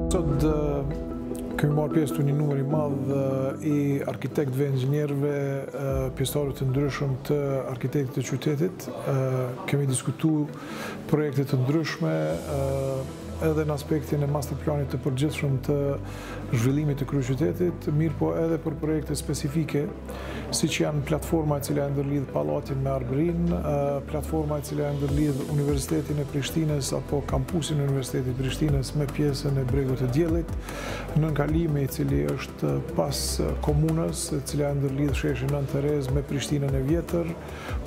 Sot kemi marrë pjesë të një numër i madh i arkitektëve, inxhinierëve, pjesëtarëve të ndryshëm të arkitektit të qytetit. Kemi diskutuar projekte të ndryshme edhe në aspektin e master planit të përgjithshëm të zhvillimit të kryeqytetit, mirë po edhe për projekte specifike, siç janë platforma e cila e ndërlidh pallatin me Arbërin, platforma e cila e ndërlidh Universitetin e Prishtinës apo kampusin e Universitetit të Prishtinës me pjesën e Bregut të Diellit, nënkalimi i cili është pas komunës, e cila e ndërlidh sheshin Nën Terez me Prishtinën e vjetër,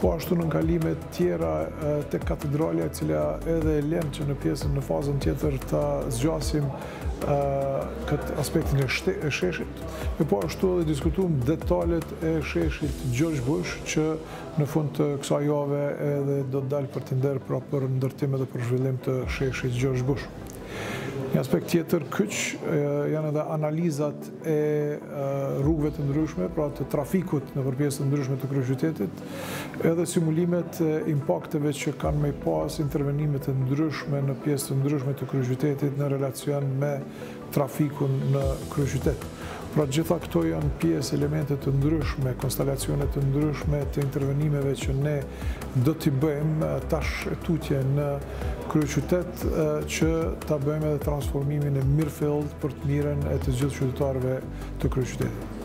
po ashtu nënkalime të tjera tek katedralja e cila edhe e lën që në fazën tjetër ta zgjasim këtë aspektin e sheshit, e po ashtu edhe diskutuam detalet e sheshit Gjergj Bush, që në fund të kësaj jave edhe do të dalë për tender për ndërtim edhe për zhvillim të sheshit Gjergj Bush. Një aspekt tjetër kyç janë edhe analizat e rrugëve të ndryshme, pra të trafikut në pjesë të ndryshme të kryeqytetit, edhe simulimet e impakteve që kanë me pas intervenimet të ndryshme në pjesë të ndryshme të kryeqytetit në relacion me trafikun në kryeqytet. Pra gjitha këto janë pjesë elemente të ndryshme, konstelacione të ndryshme të intervenimeve që ne do t'i bëjmë tash e tutje në kryeqytet, që ta bëjmë edhe transformimin e mirëfillt për të mirën e të gjithë qytetarëve të kryeqytetit.